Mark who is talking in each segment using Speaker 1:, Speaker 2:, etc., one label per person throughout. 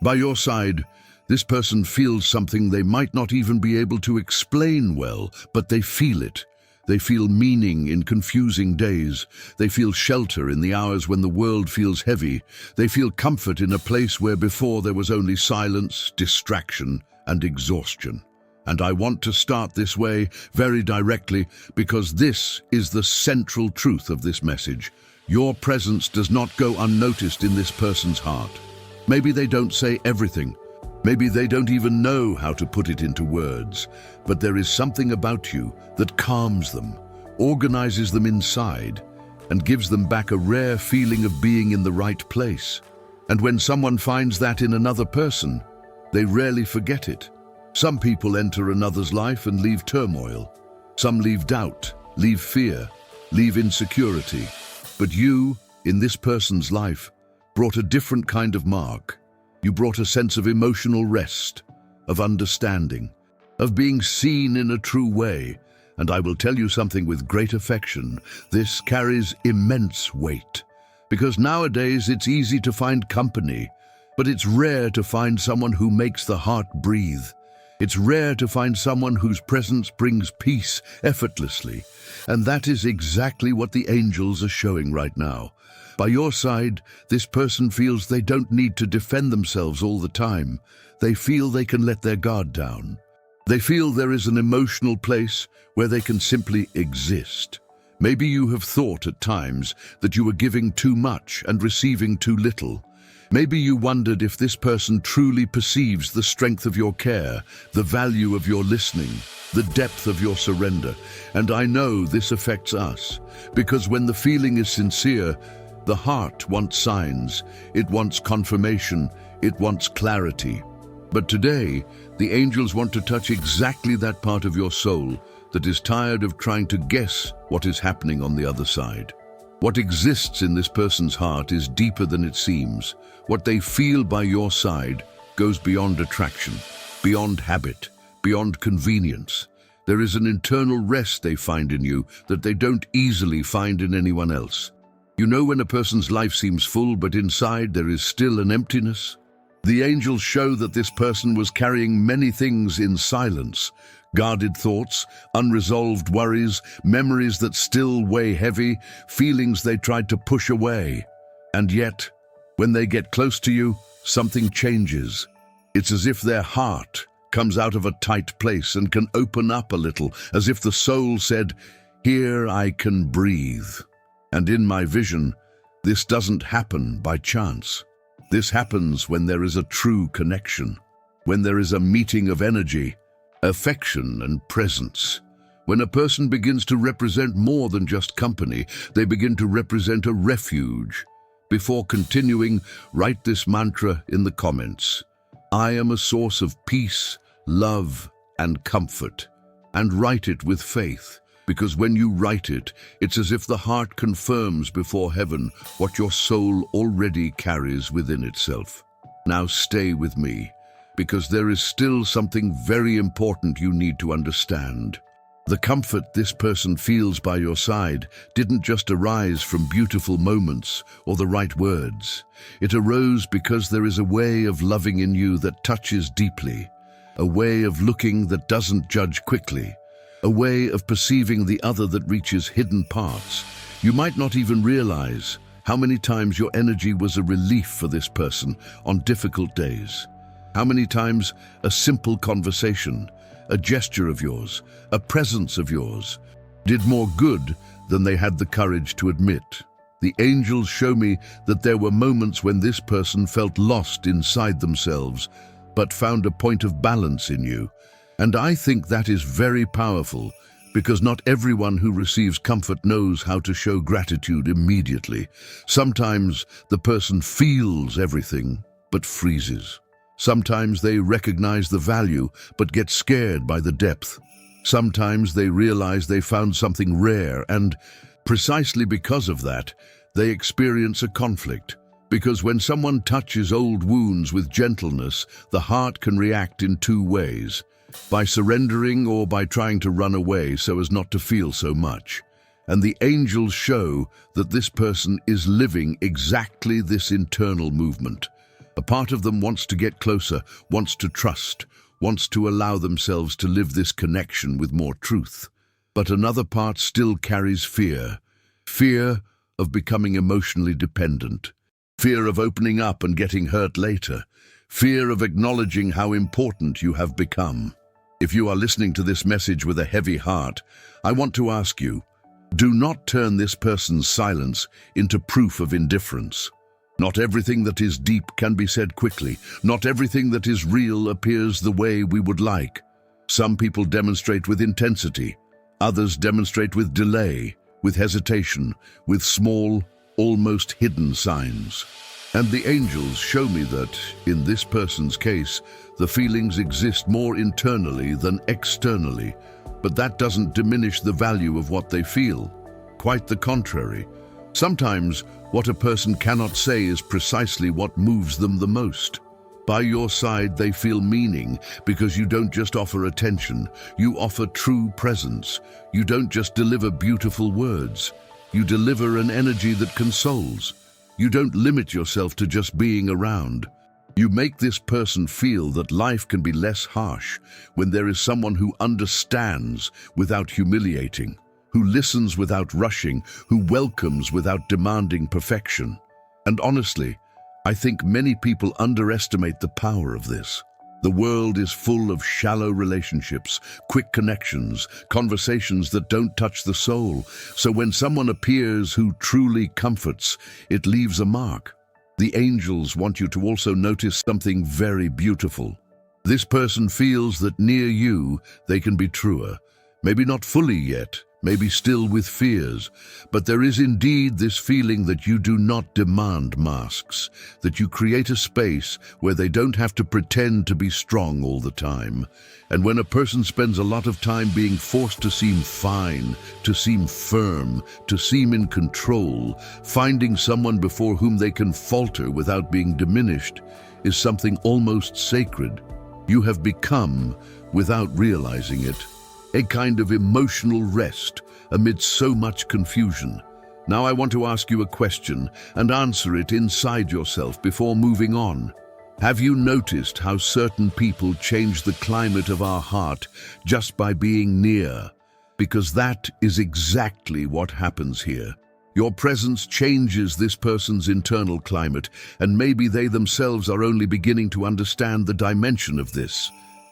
Speaker 1: By your side, this person feels something they might not even be able to explain well, but they feel it. They feel meaning in confusing days. They feel shelter in the hours when the world feels heavy. They feel comfort in a place where before there was only silence, distraction, and exhaustion. And I want to start this way, very directly, because this is the central truth of this message. Your presence does not go unnoticed in this person's heart. Maybe they don't say everything. Maybe they don't even know how to put it into words, but there is something about you that calms them, organizes them inside, and gives them back a rare feeling of being in the right place. And when someone finds that in another person, they rarely forget it. Some people enter another's life and leave turmoil. Some leave doubt, leave fear, leave insecurity. But you, in this person's life, brought a different kind of mark. You brought a sense of emotional rest, of understanding, of being seen in a true way. And I will tell you something with great affection. This carries immense weight. Because nowadays it's easy to find company, but it's rare to find someone who makes the heart breathe. It's rare to find someone whose presence brings peace effortlessly. And that is exactly what the angels are showing right now. By your side, this person feels they don't need to defend themselves all the time. They feel they can let their guard down. They feel there is an emotional place where they can simply exist. Maybe you have thought at times that you were giving too much and receiving too little. Maybe you wondered if this person truly perceives the strength of your care, the value of your listening, the depth of your surrender. And I know this affects us, because when the feeling is sincere, the heart wants signs, it wants confirmation, it wants clarity. But today, the angels want to touch exactly that part of your soul that is tired of trying to guess what is happening on the other side. What exists in this person's heart is deeper than it seems. What they feel by your side goes beyond attraction, beyond habit, beyond convenience. There is an internal rest they find in you that they don't easily find in anyone else. You know when a person's life seems full, but inside there is still an emptiness? The angels show that this person was carrying many things in silence. Guarded thoughts, unresolved worries, memories that still weigh heavy, feelings they tried to push away. And yet, when they get close to you, something changes. It's as if their heart comes out of a tight place and can open up a little, as if the soul said, "Here I can breathe." And in my vision, this doesn't happen by chance. This happens when there is a true connection, when there is a meeting of energy, affection and presence. When a person begins to represent more than just company, they begin to represent a refuge. Before continuing, write this mantra in the comments. I am a source of peace, love, and comfort. And write it with faith. Because when you write it, it's as if the heart confirms before heaven what your soul already carries within itself. Now stay with me, because there is still something very important you need to understand. The comfort this person feels by your side didn't just arise from beautiful moments or the right words. It arose because there is a way of loving in you that touches deeply, a way of looking that doesn't judge quickly, a way of perceiving the other that reaches hidden parts. You might not even realize how many times your energy was a relief for this person on difficult days. How many times a simple conversation, a gesture of yours, a presence of yours, did more good than they had the courage to admit. The angels show me that there were moments when this person felt lost inside themselves, but found a point of balance in you. And I think that is very powerful, because not everyone who receives comfort knows how to show gratitude immediately. Sometimes the person feels everything, but freezes. Sometimes they recognize the value, but get scared by the depth. Sometimes they realize they found something rare, and precisely because of that, they experience a conflict. Because when someone touches old wounds with gentleness, the heart can react in two ways: by surrendering or by trying to run away so as not to feel so much. And the angels show that this person is living exactly this internal movement. A part of them wants to get closer, wants to trust, wants to allow themselves to live this connection with more truth. But another part still carries fear. Fear of becoming emotionally dependent. Fear of opening up and getting hurt later. Fear of acknowledging how important you have become. If you are listening to this message with a heavy heart, I want to ask you, do not turn this person's silence into proof of indifference. Not everything that is deep can be said quickly. Not everything that is real appears the way we would like. Some people demonstrate with intensity. Others demonstrate with delay, with hesitation, with small, almost hidden signs. And the angels show me that, in this person's case, the feelings exist more internally than externally, but that doesn't diminish the value of what they feel. Quite the contrary. Sometimes, what a person cannot say is precisely what moves them the most. By your side, they feel meaning because you don't just offer attention, you offer true presence. You don't just deliver beautiful words, you deliver an energy that consoles. You don't limit yourself to just being around. You make this person feel that life can be less harsh when there is someone who understands without humiliating, who listens without rushing, who welcomes without demanding perfection. And honestly, I think many people underestimate the power of this. The world is full of shallow relationships, quick connections, conversations that don't touch the soul. So when someone appears who truly comforts, it leaves a mark. The angels want you to also notice something very beautiful. This person feels that near you, they can be truer. Maybe not fully yet, maybe still with fears, but there is indeed this feeling that you do not demand masks, that you create a space where they don't have to pretend to be strong all the time. And when a person spends a lot of time being forced to seem fine, to seem firm, to seem in control, finding someone before whom they can falter without being diminished is something almost sacred. You have become, without realizing it, a kind of emotional rest amidst so much confusion. Now I want to ask you a question and answer it inside yourself before moving on. Have you noticed how certain people change the climate of our heart just by being near? Because that is exactly what happens here. Your presence changes this person's internal climate, and maybe they themselves are only beginning to understand the dimension of this.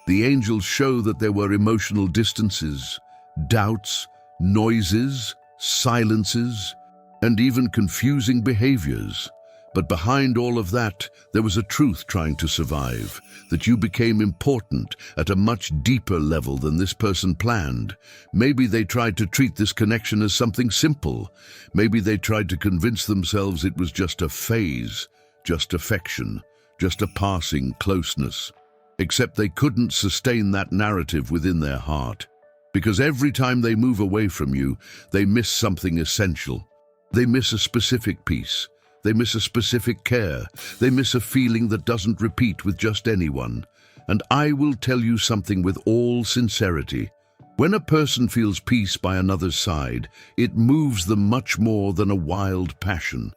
Speaker 1: The angels show that there were emotional distances, doubts, noises, silences, and even confusing behaviors. But behind all of that, there was a truth trying to survive, that you became important at a much deeper level than this person planned. Maybe they tried to treat this connection as something simple. Maybe they tried to convince themselves it was just a phase, just affection, just a passing closeness. Except they couldn't sustain that narrative within their heart. Because every time they move away from you, they miss something essential. They miss a specific piece. They miss a specific care. They miss a feeling that doesn't repeat with just anyone. And I will tell you something with all sincerity. When a person feels peace by another's side, it moves them much more than a wild passion.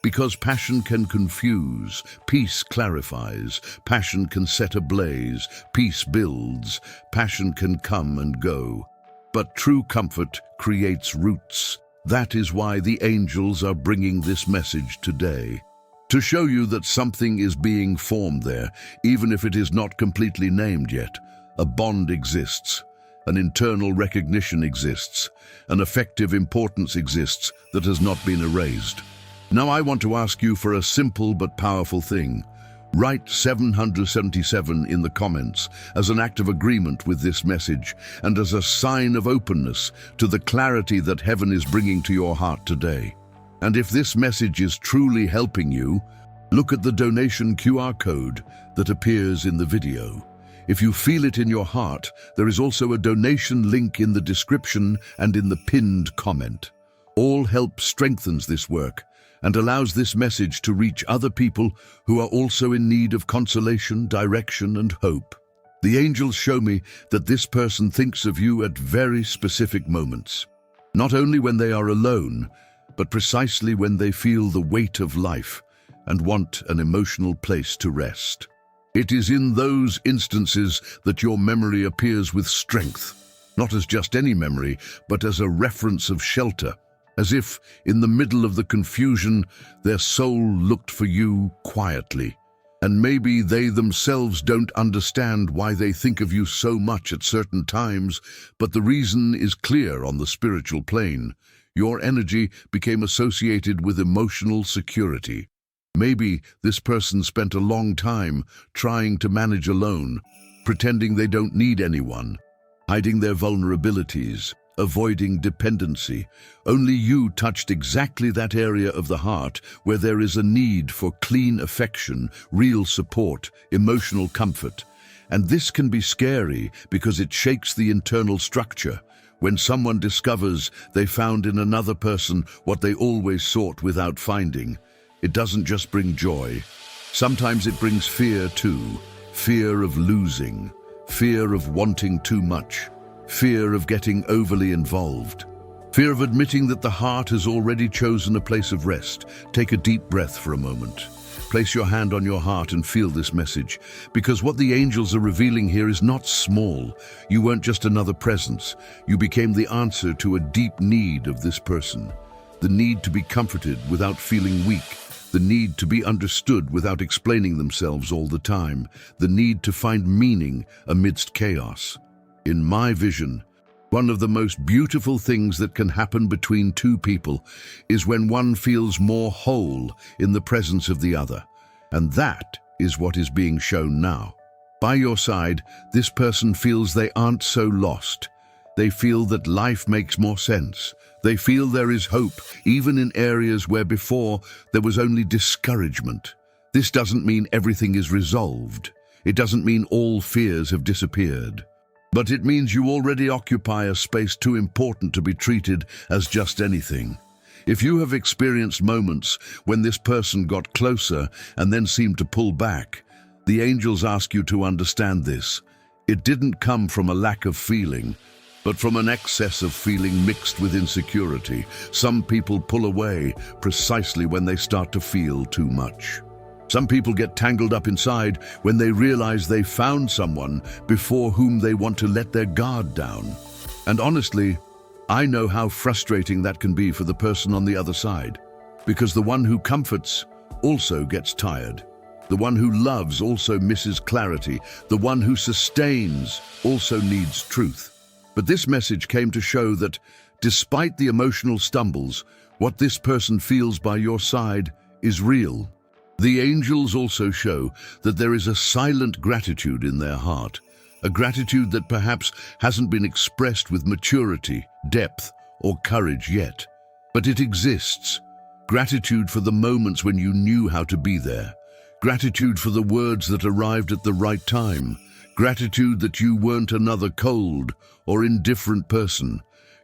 Speaker 1: Because passion can confuse, peace clarifies, passion can set ablaze, peace builds, passion can come and go. But true comfort creates roots. That is why the angels are bringing this message today. To show you that something is being formed there, even if it is not completely named yet. A bond exists, an internal recognition exists, an effective importance exists that has not been erased. Now I want to ask you for a simple but powerful thing. Write 777 in the comments as an act of agreement with this message and as a sign of openness to the clarity that heaven is bringing to your heart today. And if this message is truly helping you, look at the donation QR code that appears in the video. If you feel it in your heart, there is also a donation link in the description and in the pinned comment. All help strengthens this work and allows this message to reach other people who are also in need of consolation, direction, and hope. The angels show me that this person thinks of you at very specific moments, not only when they are alone, but precisely when they feel the weight of life, and want an emotional place to rest. It is in those instances that your memory appears with strength, not as just any memory, but as a reference of shelter, as if, in the middle of the confusion, their soul looked for you quietly. And maybe they themselves don't understand why they think of you so much at certain times, but the reason is clear on the spiritual plane. Your energy became associated with emotional security. Maybe this person spent a long time trying to manage alone, pretending they don't need anyone, hiding their vulnerabilities, avoiding dependency. Only you touched exactly that area of the heart where there is a need for clean affection, real support, emotional comfort. And this can be scary because it shakes the internal structure. When someone discovers they found in another person what they always sought without finding, it doesn't just bring joy. Sometimes it brings fear too. Fear of losing, fear of wanting too much, fear of getting overly involved, fear of admitting that the heart has already chosen a place of rest. Take a deep breath for a moment. Place your hand on your heart and feel this message, because what the angels are revealing here is not small. You weren't just another presence. You became the answer to a deep need of this person. The need to be comforted without feeling weak. The need to be understood without explaining themselves all the time. The need to find meaning amidst chaos. In my vision, one of the most beautiful things that can happen between two people is when one feels more whole in the presence of the other. And that is what is being shown now. By your side, this person feels they aren't so lost. They feel that life makes more sense. They feel there is hope, even in areas where before there was only discouragement. This doesn't mean everything is resolved. It doesn't mean all fears have disappeared. But it means you already occupy a space too important to be treated as just anything. If you have experienced moments when this person got closer and then seemed to pull back, the angels ask you to understand this. It didn't come from a lack of feeling, but from an excess of feeling mixed with insecurity. Some people pull away precisely when they start to feel too much. Some people get tangled up inside when they realize they found someone before whom they want to let their guard down. And honestly, I know how frustrating that can be for the person on the other side, because the one who comforts also gets tired. The one who loves also misses clarity. The one who sustains also needs truth. But this message came to show that, despite the emotional stumbles, what this person feels by your side is real. The angels also show that there is a silent gratitude in their heart, a gratitude that perhaps hasn't been expressed with maturity, depth, or courage yet. But it exists. Gratitude for the moments when you knew how to be there. Gratitude for the words that arrived at the right time. Gratitude that you weren't another cold or indifferent person.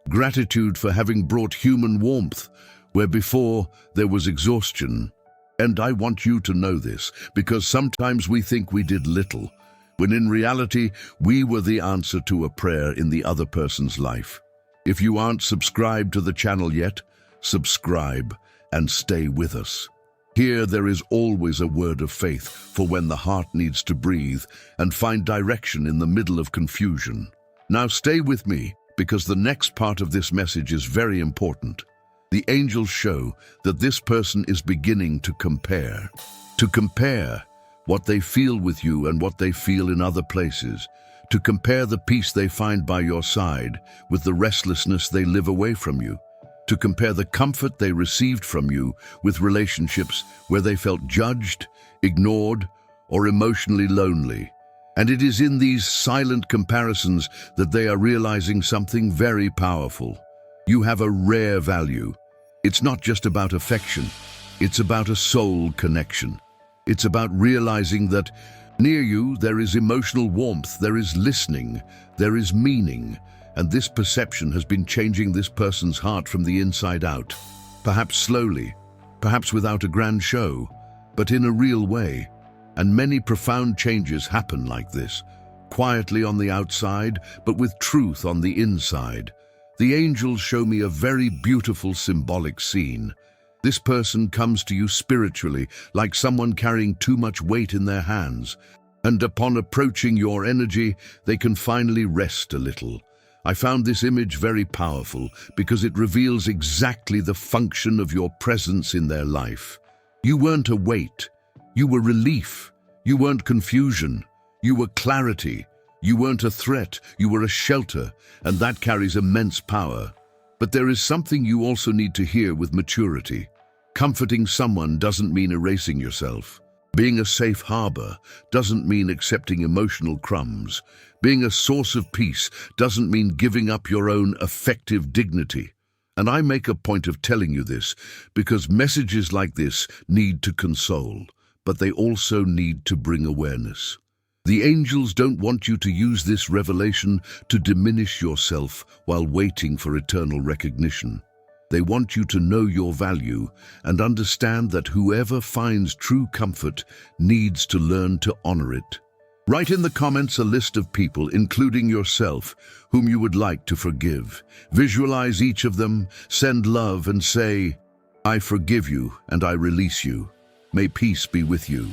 Speaker 1: Gratitude for having brought human warmth where before there was exhaustion. And I want you to know this, because sometimes we think we did little, when in reality we were the answer to a prayer in the other person's life. If you aren't subscribed to the channel yet, subscribe and stay with us. Here there is always a word of faith for when the heart needs to breathe and find direction in the middle of confusion. Now stay with me, because the next part of this message is very important. The angels show that this person is beginning to compare. To compare what they feel with you and what they feel in other places. To compare the peace they find by your side with the restlessness they live away from you. To compare the comfort they received from you with relationships where they felt judged, ignored, or emotionally lonely. And it is in these silent comparisons that they are realizing something very powerful. You have a rare value. It's not just about affection. It's about a soul connection. It's about realizing that near you there is emotional warmth, there is listening, there is meaning. And this perception has been changing this person's heart from the inside out. Perhaps slowly, perhaps without a grand show, but in a real way. And many profound changes happen like this, quietly on the outside, but with truth on the inside. The angels show me a very beautiful symbolic scene. This person comes to you spiritually, like someone carrying too much weight in their hands, and upon approaching your energy, they can finally rest a little. I found this image very powerful because it reveals exactly the function of your presence in their life. You weren't a weight, you were relief. You weren't confusion, you were clarity. You weren't a threat, you were a shelter, and that carries immense power. But there is something you also need to hear with maturity. Comforting someone doesn't mean erasing yourself. Being a safe harbor doesn't mean accepting emotional crumbs. Being a source of peace doesn't mean giving up your own effective dignity. And I make a point of telling you this because messages like this need to console, but they also need to bring awareness. The angels don't want you to use this revelation to diminish yourself while waiting for eternal recognition. They want you to know your value and understand that whoever finds true comfort needs to learn to honor it. Write in the comments a list of people, including yourself, whom you would like to forgive. Visualize each of them, send love and say, "I forgive you and I release you. May peace be with you."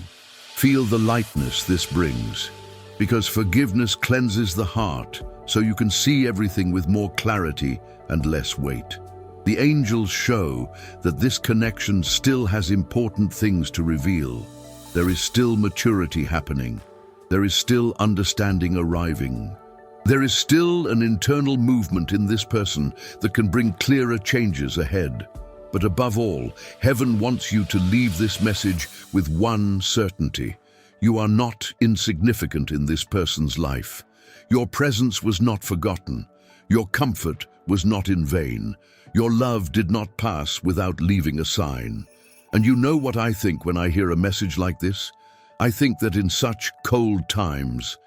Speaker 1: Feel the lightness this brings, because forgiveness cleanses the heart so you can see everything with more clarity and less weight. The angels show that this connection still has important things to reveal. There is still maturity happening. There is still understanding arriving. There is still an internal movement in this person that can bring clearer changes ahead. But above all, heaven wants you to leave this message with one certainty. You are not insignificant in this person's life. Your presence was not forgotten. Your comfort was not in vain. Your love did not pass without leaving a sign. And you know what I think when I hear a message like this? I think that in such cold times,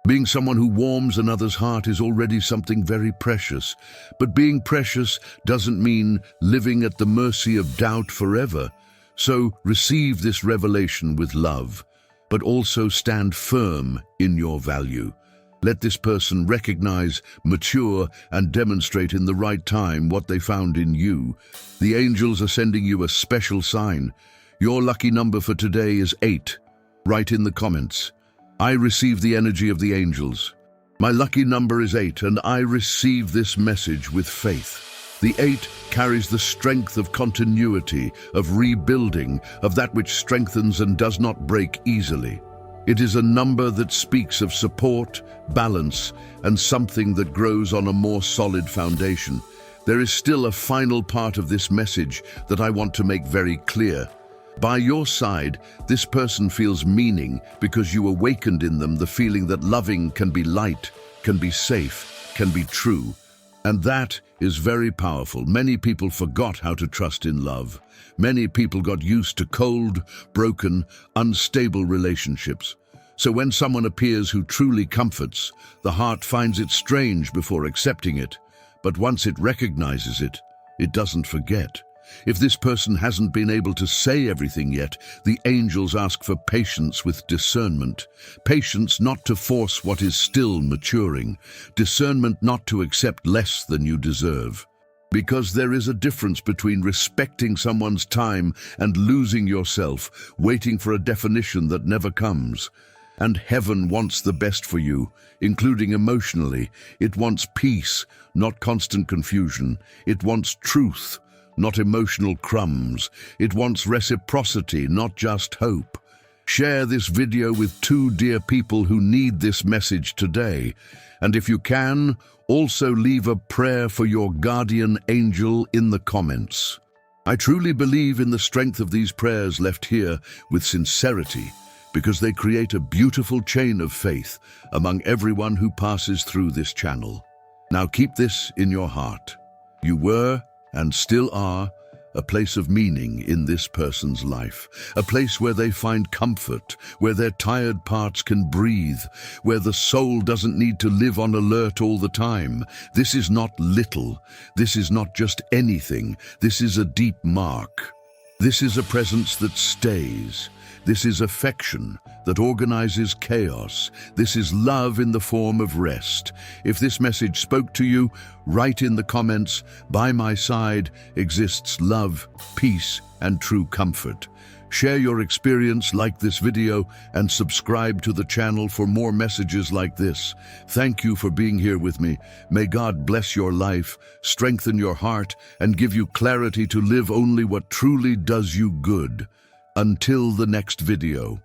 Speaker 1: being someone who warms another's heart is already something very precious. But being precious doesn't mean living at the mercy of doubt forever. So receive this revelation with love, but also stand firm in your value. Let this person recognize, mature, and demonstrate in the right time what they found in you. The angels are sending you a special sign. Your lucky number for today is 8. Write in the comments, "I receive the energy of the angels. My lucky number is 8, and I receive this message with faith." The 8 carries the strength of continuity, of rebuilding, of that which strengthens and does not break easily. It is a number that speaks of support, balance, and something that grows on a more solid foundation. There is still a final part of this message that I want to make very clear. By your side, this person feels meaning because you awakened in them the feeling that loving can be light, can be safe, can be true. And that is very powerful. Many people forgot how to trust in love. Many people got used to cold, broken, unstable relationships. So when someone appears who truly comforts, the heart finds it strange before accepting it. But once it recognizes it, it doesn't forget. If this person hasn't been able to say everything yet, the angels ask for patience with discernment. Patience not to force what is still maturing. Discernment not to accept less than you deserve. Because there is a difference between respecting someone's time and losing yourself, waiting for a definition that never comes. And heaven wants the best for you, including emotionally. It wants peace, not constant confusion. It wants truth, not emotional crumbs. It wants reciprocity, not just hope. Share this video with 2 dear people who need this message today. And if you can, also leave a prayer for your guardian angel in the comments. I truly believe in the strength of these prayers left here with sincerity, because they create a beautiful chain of faith among everyone who passes through this channel. Now keep this in your heart. You were and still are a place of meaning in this person's life, a place where they find comfort, where their tired parts can breathe, where the soul doesn't need to live on alert all the time. This is not little. This is not just anything. This is a deep mark. This is a presence that stays. This is affection that organizes chaos. This is love in the form of rest. If this message spoke to you, write in the comments, "By my side exists love, peace, and true comfort." Share your experience, like this video, and subscribe to the channel for more messages like this. Thank you for being here with me. May God bless your life, strengthen your heart, and give you clarity to live only what truly does you good. Until the next video.